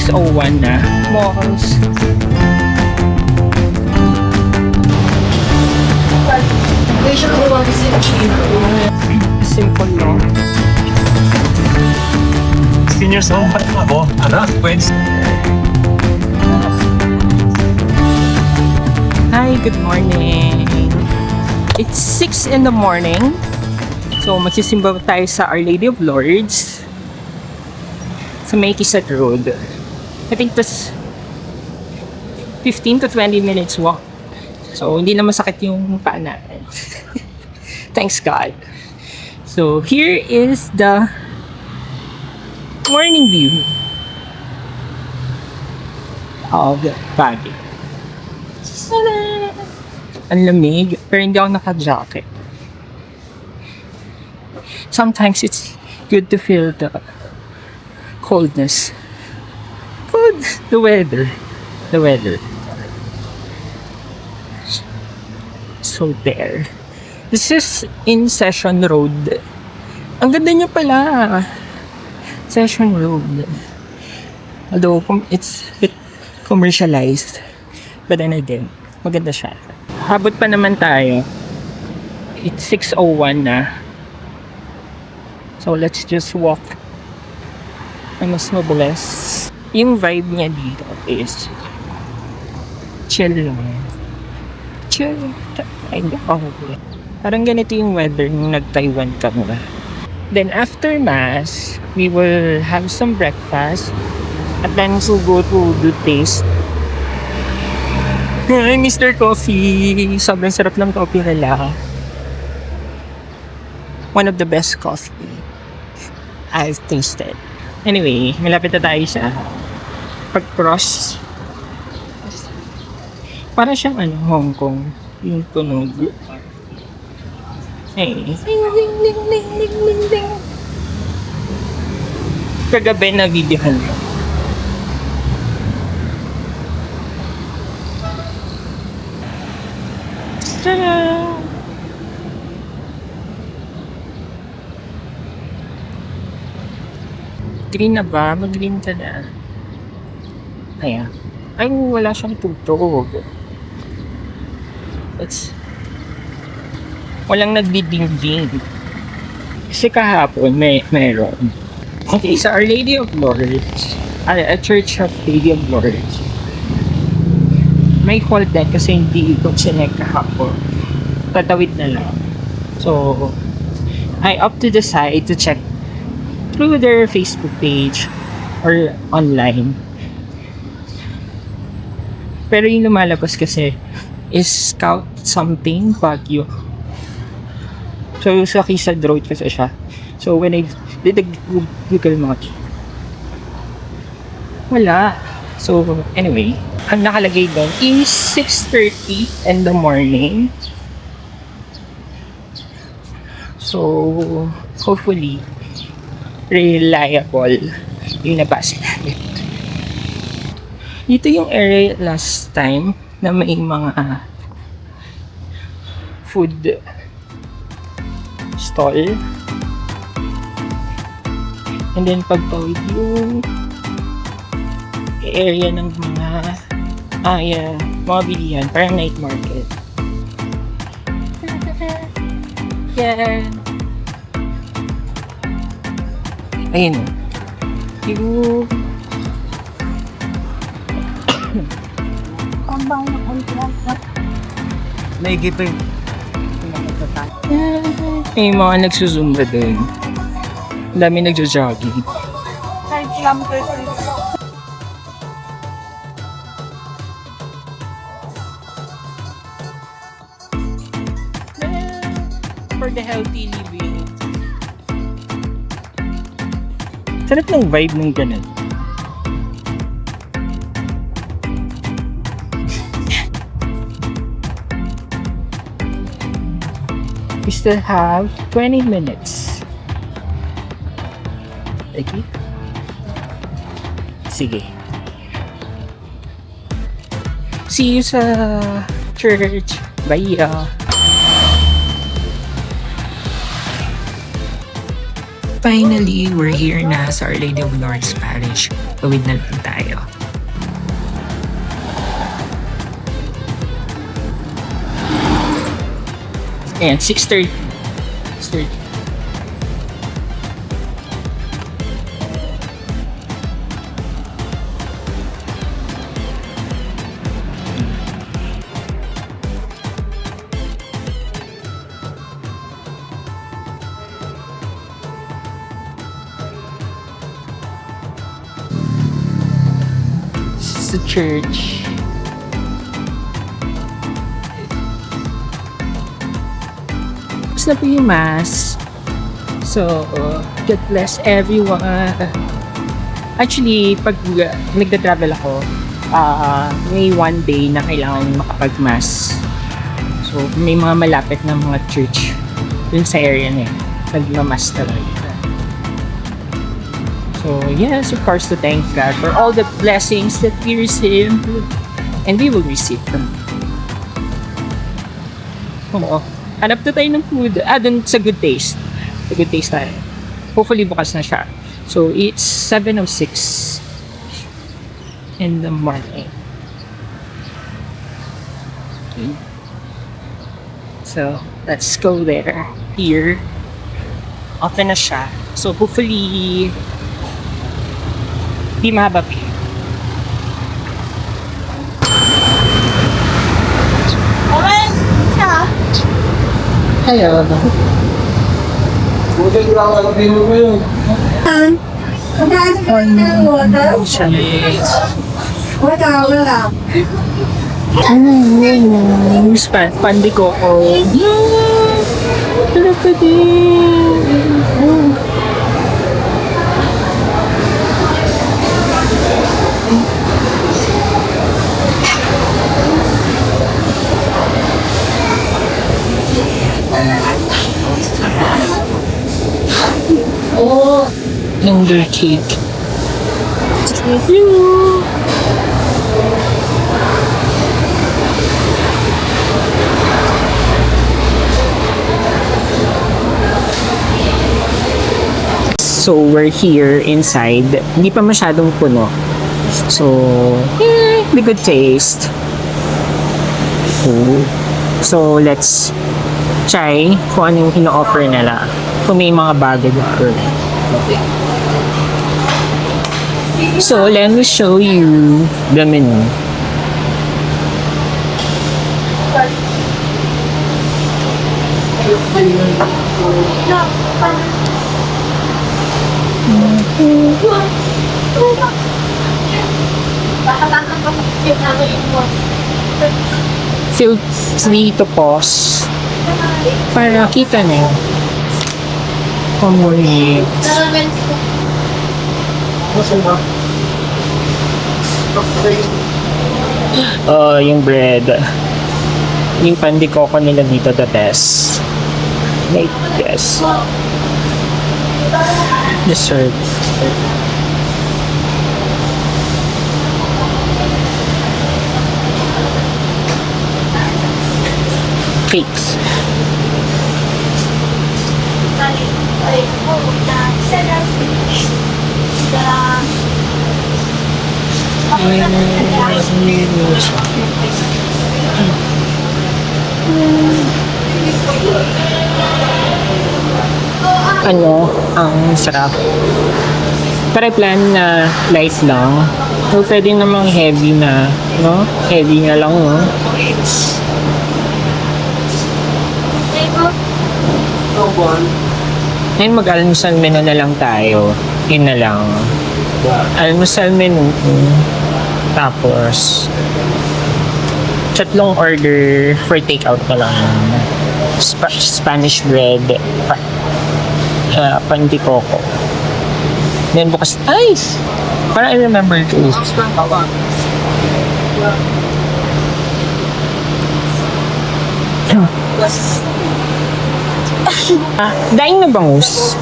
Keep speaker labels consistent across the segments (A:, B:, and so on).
A: 6:01 na. Malls. Simple lang.
B: Senior zone pa rin ako. Anak, Wednesday.
A: Hi, good morning. It's 6 in the morning. So, magsisimba tayo sa Our Lady of Lourdes sa May Kisat Road. I think this 15 to 20 minutes walk. So, hindi na masakit yung paa natin. Thanks God. So, here is the morning view of Baguio. Ang lamig, pero hindi ako naka-jacket. Sometimes it's good to feel the coldness. The weather. So there. This is in Session Road. Ang ganda niya pala. Session Road. Although it's a bit commercialized. But then again, maganda siya. Habot pa naman tayo. It's 6:01 na. So let's just walk. Ang mas mabilis. Yung vibe niya dito is chill lang. Chill. Ay, okay. Parang ganito yung weather nung nag-Taiwan kami. Then after mass, we will have some breakfast. At then we'll go to the taste. Hi, Mr. Coffee. Sobrang sarap ng coffee nila. One of the best coffee I've tasted. Anyway, malapit na tayo sa pag-cross. Para siyang Hong Kong. Yung tunog. Hey. Ding, ding, ding, ding, ding, ding, ding. Kagabi na videohan ko. Ta-da! Green na ba? Mag-green ka na. Ayan. Ay, wala siyang tutog. Walang nagdiding-ding. Kasi kahapon, meron. Okay, sa Our Lady of Lourdes, a Church of Lady of Lourdes, may hold that kasi hindi ito sinek kahapon. Tatawid na lang. So, I up to the side to check through their Facebook page or online. Pero yung lumalabas kasi is Scout something Baguio. So sa Kisad Road kasi siya. So when I did the Google Maps, wala. So anyway, ang nakalagay doon is 6:30 in the morning. So hopefully reliable yung nabasa natin. Dito yung area last time na may mga food stall. And then pagtawid yung area ng mga mga bilihan, parang night market. Yeah. Ayun. Yung
B: Naigito yung
A: may mga nagsusumba doon. Ang dami nagjo-jogging.
C: 5 kilometers.
A: For the healthy living. Sarap ng vibe ng ganun. We still have 20 minutes. Okay? Sige. See you sa church. Bye. Finally, we're here na sa Our Lady of Lourdes Parish. Tawid na lang tayo. Ayan, 6:30. 6:30. This is the church. Tapos na po yung mass. So, God bless everyone. Actually, pag nagda-travel ako, may one day na kailangan makapag-mass. So, may mga malapit na mga church dun sa area na yun. Nagmamass talaga. So, yes, of course, to thank God for all the blessings that we receive and we will receive them. Oo. Hanap na tayo ng food. Dun sa Good Taste. Sa Good Taste tayo. Hopefully, bukas na siya. So, it's 7:06 in the morning. Okay. So, let's go there. Here. Open na siya. So, hopefully, di mahaba pa. Hello. Pandi ko ko. Ano pa din? Wonder cake. Thank you. So, we're here inside. Hindi pa masyadong puno. So, the Good Taste. Cool. So, let's try kung ano yung ino-offer nila. Kung may mga bago offer. So, let me show you the menu. Feel free to pause para kita niyo kung muli. Yung bread. Yung pandikoko nila dito, the best. Like this. Dessert. Cakes. Ano, ang sarap. Pero plan na light lang. So, pwede namang heavy na, no? Heavy na lang, no? Ngayon mag-almusal menu na lang tayo. Yun na lang. Almusal menu. Tapos, tatlong order for takeout na lang. Spanish bread. Pandikoko. Then bukas, para I remember to. Daing na bangus.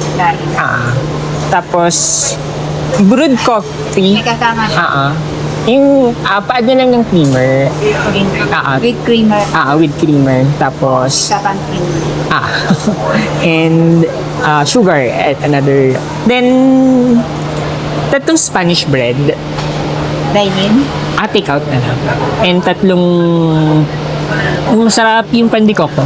A: Tapos, brewed coffee.
C: May kasama siya.
A: Yung paad na lang ng creamer.
C: With creamer.
A: With creamer. Tapos,
C: Sapan creamer.
A: and sugar at another. Then, tatlong Spanish bread.
C: Dine-in.
A: Take out na lang. And tatlong, masarap yung pandikoko.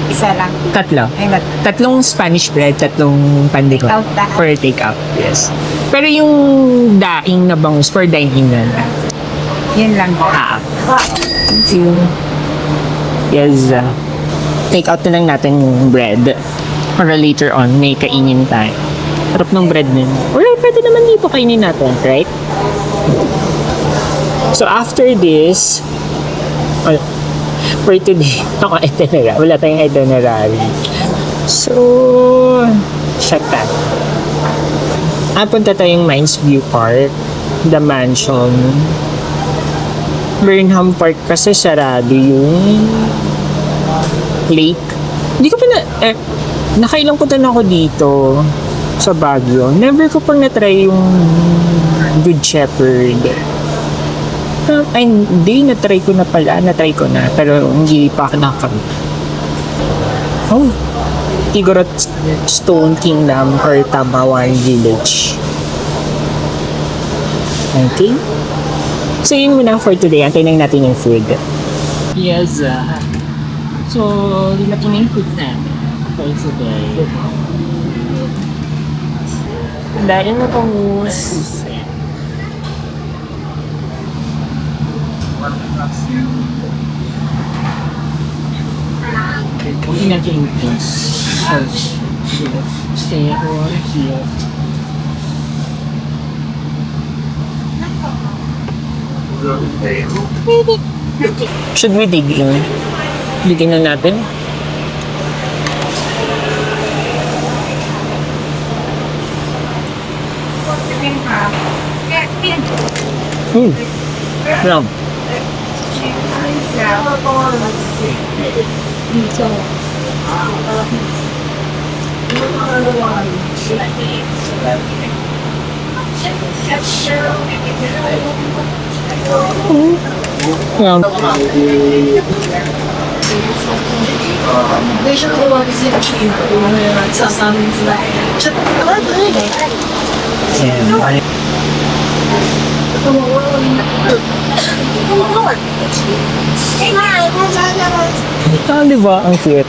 C: Isa lang.
A: Tatlo.
C: Ay, ba't?
A: Tatlong Spanish bread, tatlong pandikoko.
C: Out lahat.
A: For take out, yes. Pero yung daing na bangus for dine-in na lang.
C: Yun lang.
A: Thank you. Yes. Take out na lang natin yung bread. Para later on, may kainin tayo. Sarap ng bread nun. Wala, pwede naman dito kainin natin, right? So after this, for today, wala tayong itinerary. So, shut that. Punta tayong Mines View Park, The Mansion, Burnham Park kasi sarado yung lake. Hindi ko pa nakailang punta na ako dito sa Baguio. Never ko pang na-try yung Good Shepherd. Ay, hindi. Na-try ko na pala. Na-try ko na. Pero hindi pa ako nakakami. Oh. Igorot Stone Kingdom or Tabawan Village. Okay. So, yun muna for today. Antayin lang natin yung food. Yes. So, yun na po na yung food namin for today. Dahil na po Hindi natin yung place. Stay over here. Should we dig in? Digin na natin. Ram. Ram. Di ba? Ang cute.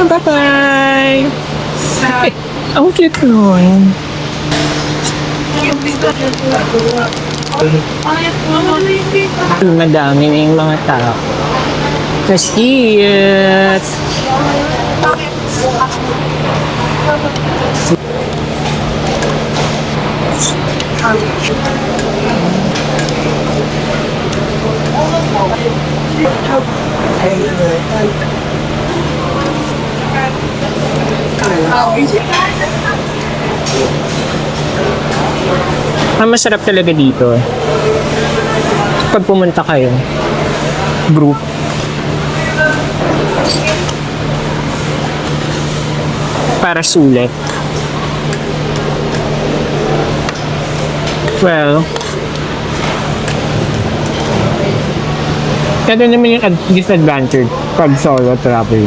A: Bye-bye! Ang cute nun. Madami na yung mga tao. That's cute! Masarap talaga dito. Pag pumunta kayo, group. Para sulit. Well, kaya naman yung disadvantage pag solo travel.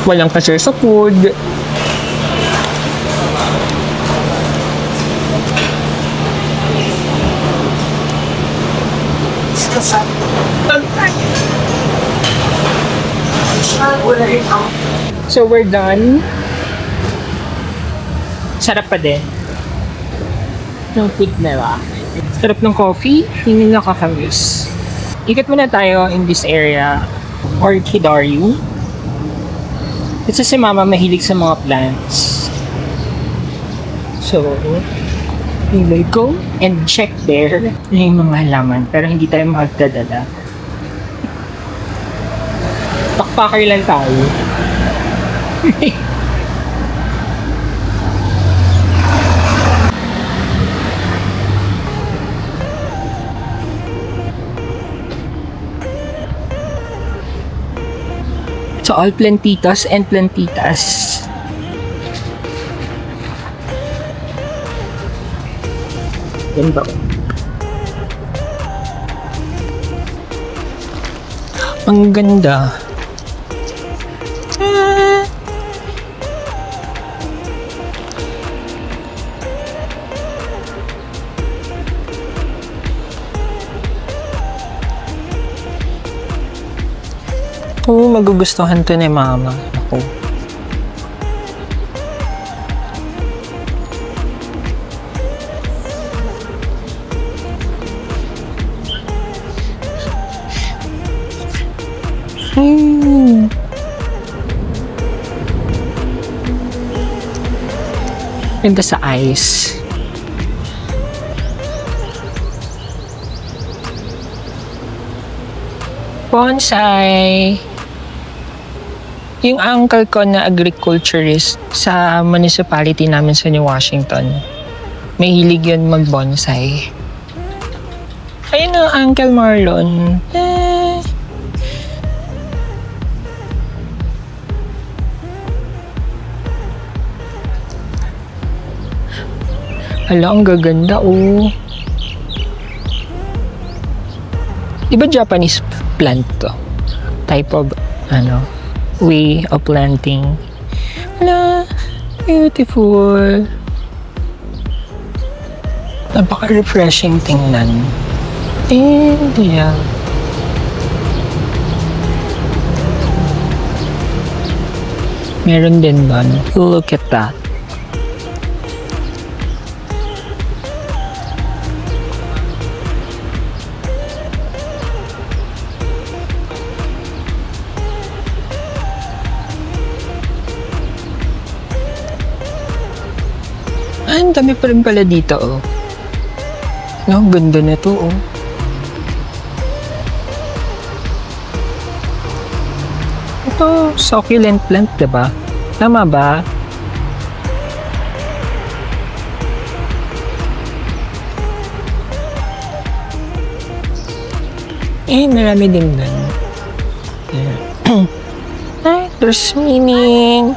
A: Walang ka-share sa food. So we're done. Sarap pa din. Ng food nila. Sarap ng coffee. Hindi nakakamiss. Ikot muna tayo in this area. Orchidarium. Kasi si Mama mahilig sa mga plants. So, we go and check there yung mga halaman. Pero hindi tayo magdadala. Backpacker lang tayo. So all plantitas and plantitas. Ganda. Ang ganda. Magugustuhan to ni Mama. Ako. Ganda sa ice. Bonsai. Yung uncle ko na agriculturist sa municipality namin sa New Washington. May hilig yun mag-bonsai. Ayun o, Uncle Marlon. Hala, ang gaganda oh. Diba Japanese plant to? Type of, way of planting. Hala, beautiful. Napaka-refreshing tingnan. And yeah. Meron din doon. Look at that. Ang dami pa rin pala dito, oh. Ang ganda na to, oh. Ito, succulent plant, diba? Tama ba? Marami din doon. Ay, there's meaning.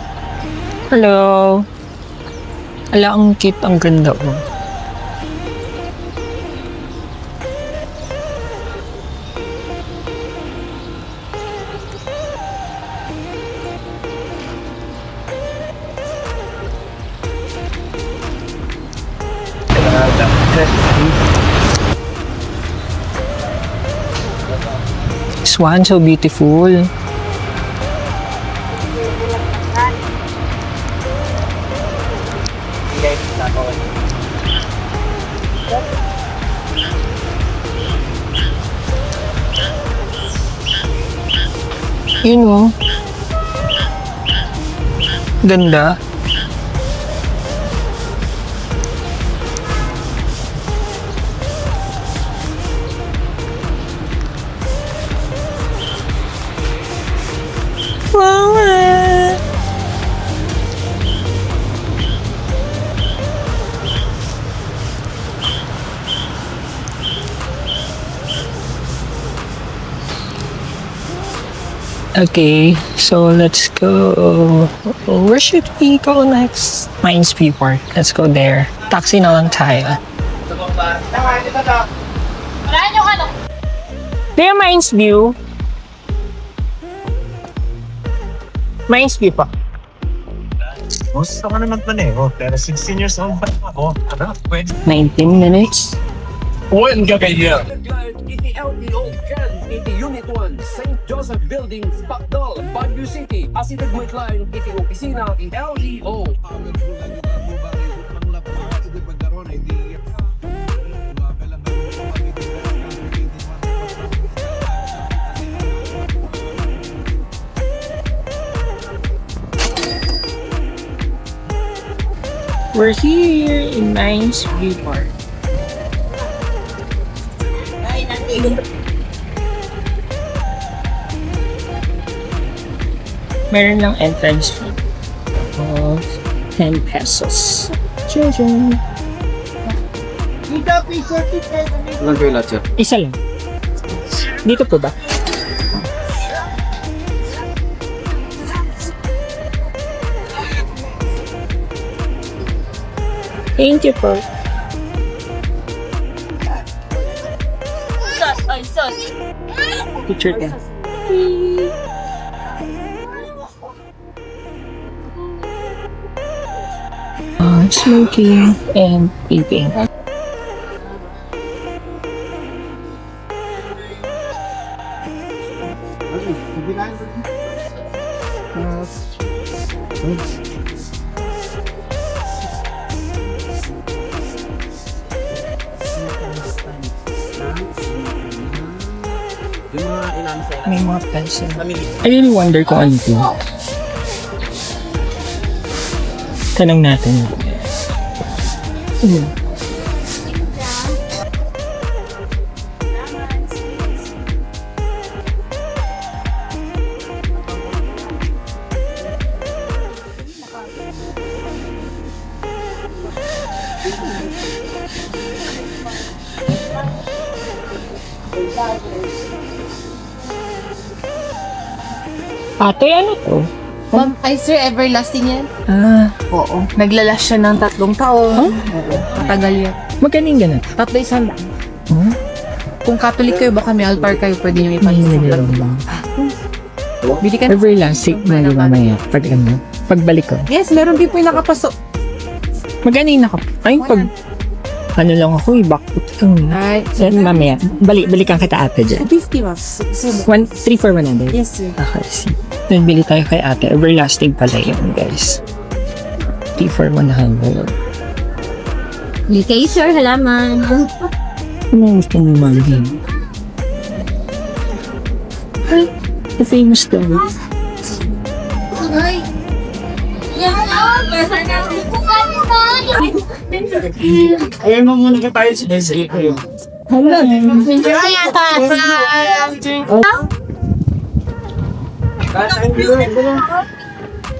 A: Hello. Ala, ang cute, ang ganda oh. This one, so beautiful. Yun oh. Ganda. Wow. Okay, so let's go. Where should we go next? Mines View Park. Let's go there. Taxi na lang tayo. There, Mines View. Mines View pa.
B: Gusto ka naman maneho, pero 16 years old pa ako. Ano? Pwede.
A: 19 minutes.
B: Buwan ka kaya.
D: Iti LTO Can iti Unit 1 St. Joseph Building Spacdal, Baguio City. Asitag mo line iti opisina iti LTO.
A: We're here in Mines View Park. Meron lang entrance fee of 10 pesos. Children.
B: Ilan kayo lahat, sir?
A: Isa lang. Dito po ba? Thank you po. Picture ka. Smoking and vaping. May mga pencil. I really wonder kung ano ito. Tanong natin. Ate, ano to?
E: Ma'am, ay sir, everlasting yan?
A: Ah,
E: Oo. Naglalas siya ng 3 taon. Matagal yan.
A: magaling ganun.
E: 300.
A: Hmm?
E: Kung Catholic kayo, baka may altar kayo, pwede nyo ipanisip. Bili ka na.
A: Everlasting na yung mamaya. Pag ano, pagbalik ko.
E: Yes, meron din po yung nakapasok.
A: Magaling na ka. Ay, pag ano lang ako, backput lang.
E: Ay,
A: Yan, mamaya. Balikan kita ate dyan.
E: 50 ma'am.
A: 3 for 100.
E: Yes, sir.
A: Okay, see. Then, bili tayo kay ate. Everlasting pala yun, guys. 3 for 100.
F: Bili kayo, sir. Halaman.
A: Ano yung gusto mo magiging? Ay, the famous daw.
F: Ay!
B: Ayun mo muna ka tayo sa kayo.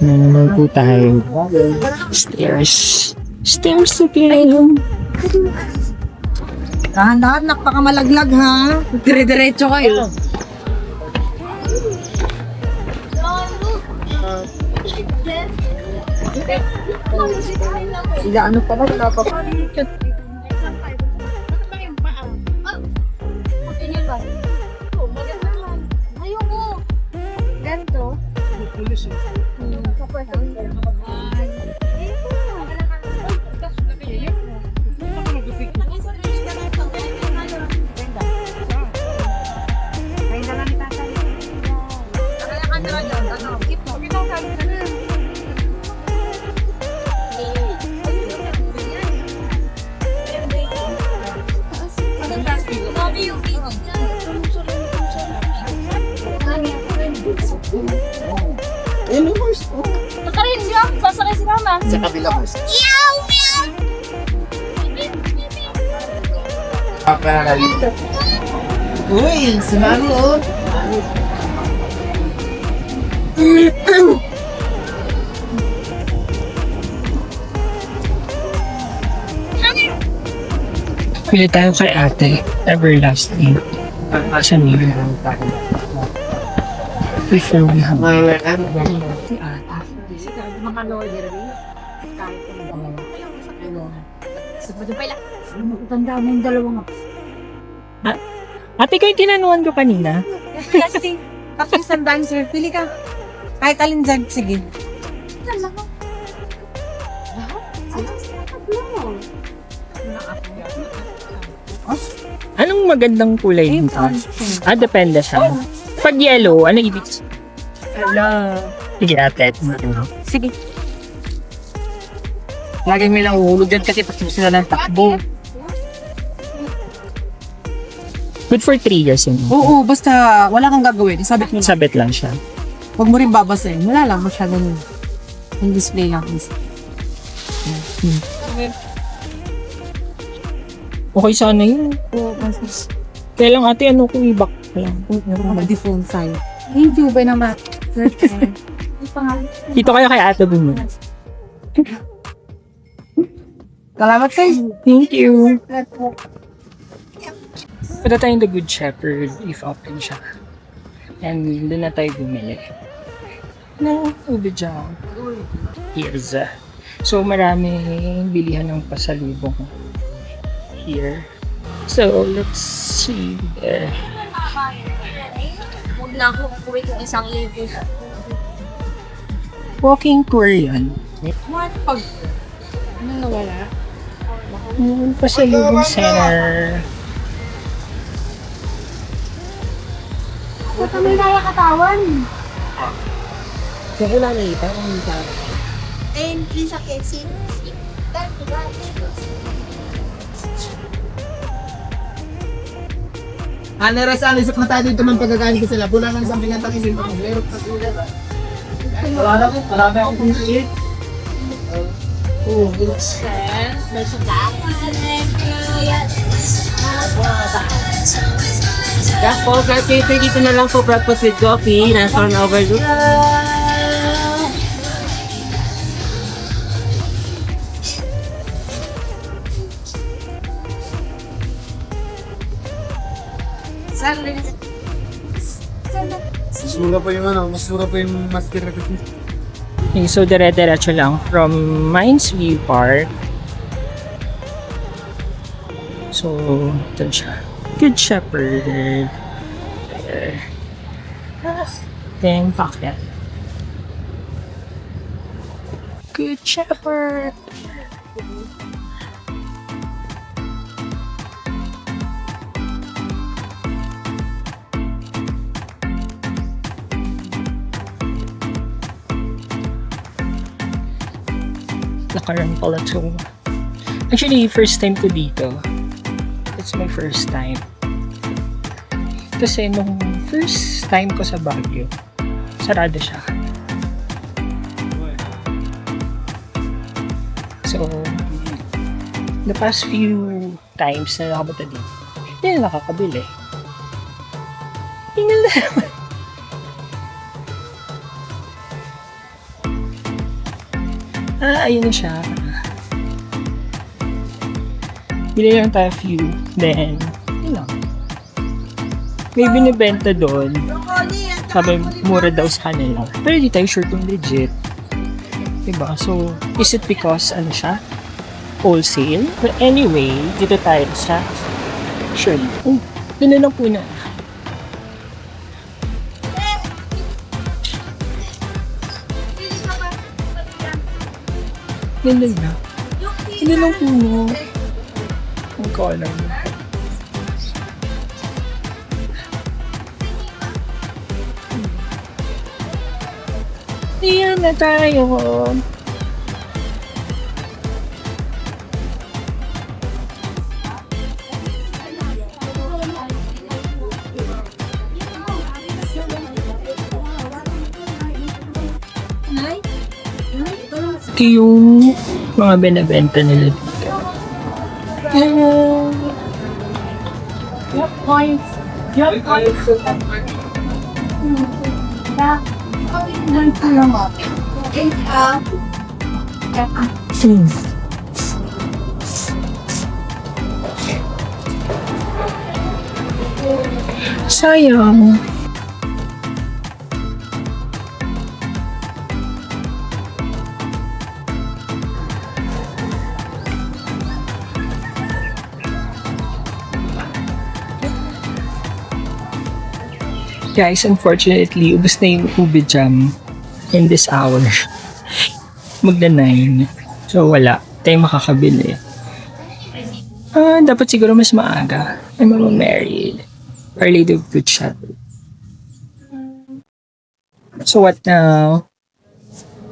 A: Ano naman po tayo? Stairs. Stairs na pinayong.
C: Dahan-dahan, napakamalaglag ha.
E: Dire-diretso kayo.
C: Sila ano pala, wala pa.
F: Ayoko. Ganito. Tatarin siya. Sasakay si mama.
B: Sa kabila mo.
C: Uy, sumalo.
A: Pili tayo kay ate. Everlasting. Asan yun? Before we have...
C: Mga lawyer rin. Kahit ano. Tanda mo yung dalawang
A: Ate, kayo tinanuan ko kanina?
C: Kasi, tapos sandaan sir, pili ka. Kahit alin dyan, sige.
A: Anong magandang kulay dito? Depende siya. Pag yellow, ano ibig?
C: Hello.
A: Sige ate.
C: Sige. Lagi mo lang uhulog dyan kasi pag sila ng takbo.
A: Good for 3 years yun.
C: Oo, basta wala kang gagawin. Isabit mo lang.
A: Sabit lang siya.
C: Huwag mo rin babasahin. Wala lang, masyado nun. Yung display lang.
A: Okay sana yun.
C: Oo, mas
A: Kaya lang ate, ano kung i-back lang.
C: mag-default sa'yo. Hindi ba naman?
A: Dito kayo kay ate bumili.
C: Salamat sa'yo.
A: Thank you. Punta tayong The Good Shepherd if open siya. And doon na tayo bumili. No, ube dyan. Here's So, maraming bilihan ng pasalubong here. So, let's see there.
F: Huwag na ako kuwi kung 1,000.
A: Walking tour yan.
C: What? Pag... Ano nawala?
A: Yung pasalubong center.
F: Huwag kami nakakatawan.
C: Entry sa Quezon.
G: Res, isip na tayo dito ng pagkakain ko sila. Bula lang sa bingan tayo dito. Meron pa sila. Wala na ko. Marami akong pumilit.
H: Yes po, kahit kayo dito na lang po breakfast with coffee. Nasa on overlook.
G: Masura pa yung masura pa yung master na kasi.
A: Okay, so dire-diretso lang from Mines View Park. So, ito siya. Good Shepherd. There. Then, packet. Good Shepherd. Nakaroon pala to. Actually, first time ko dito. It's my first time. Kasi nung first time ko sa Baguio, sarado siya. So, the past few times na nakapunta dito, hindi na nakakabili. Tingnan na naman. Ayun na siya. Bili lang tayo few. Then, yun lang. May binibenta doon. Sabi, mura daw sa kanila. Pero di tayo sure kung legit. Diba? So, is it because, ano siya? Wholesale? But anyway, dito tayo sa Shirley. Oh, doon na lang po na. Ganda na. Ganda lang puno. Ang color. Iyan na tayo. Ito yung mga binabenta nila dito. Hello! Points. Sayang. Guys, unfortunately, ubos na yung ube jam in this hour. Magda-9. So, wala. Tayo makakabili. Dapat siguro mas maaga. I'm married. Our Lady of Good Shepherd. So, what now?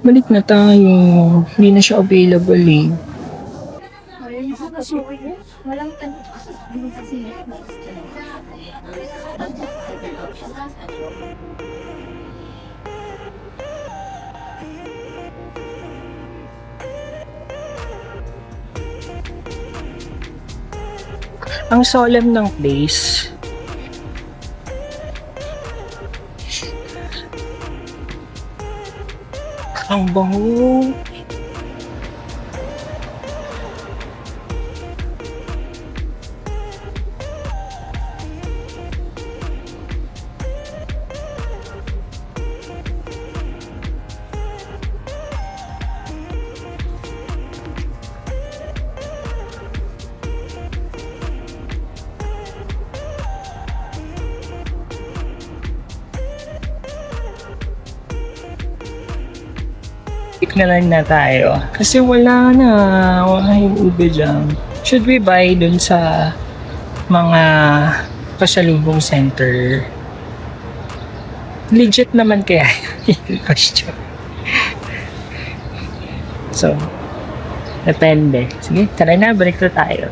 A: Balik na tayo. Hindi na siya available eh.
F: Walang tanong.
A: Ang solemn ng place. Ang bango. Stick na lang na tayo. Kasi wala na. Wala yung ube dyan. Should we buy dun sa mga pasalubong center? Legit naman kaya yung question. So, depende. Sige, tara na, balik na tayo.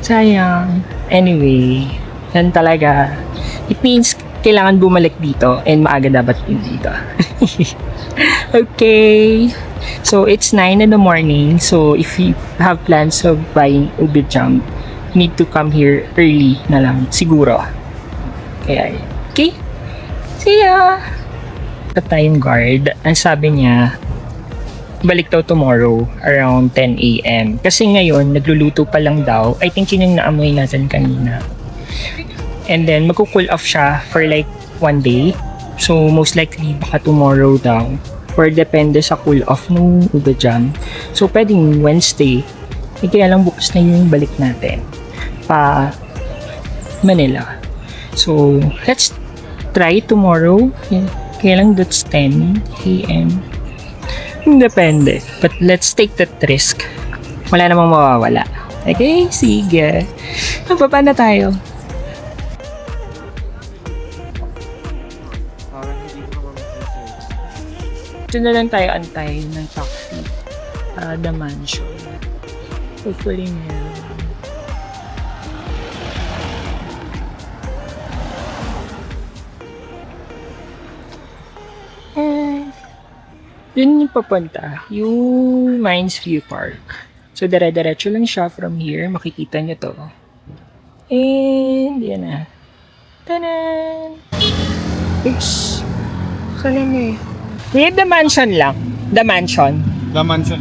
A: Sayang. Anyway, yan talaga. It means kailangan bumalik dito and maaga dapat din dito. Okay. So, it's 9 in the morning. So, if you have plans of buying ube jam, you need to come here early na lang. Siguro. Kaya, okay? See ya! Ito tayong guard. Ang sabi niya, balik daw tomorrow around 10 a.m. Kasi ngayon, nagluluto pa lang daw. I think yun yung naamoy natin kanina. And then, magko-cool off siya for like 1 day. So, most likely, baka tomorrow daw. Or depende sa cool off ng ube jam. So, pwedeng Wednesday. Kaya lang bukas na yung balik natin. Pa Manila. So, let's try tomorrow. Kaya lang that's 10 a.m. Depende. But let's take that risk. Wala namang mawawala. Okay? Sige. Mababa na tayo. Ito na lang tayo antay ng taxi. The mansion. Hopefully meron. Yun yung papunta. Yung Mines View Park. So, dire-diretso lang siya from here. Makikita nyo to. And, yan na. Tanan! Oops! Saan yun eh? Wait, the mansion lang. The mansion.
G: The mansion.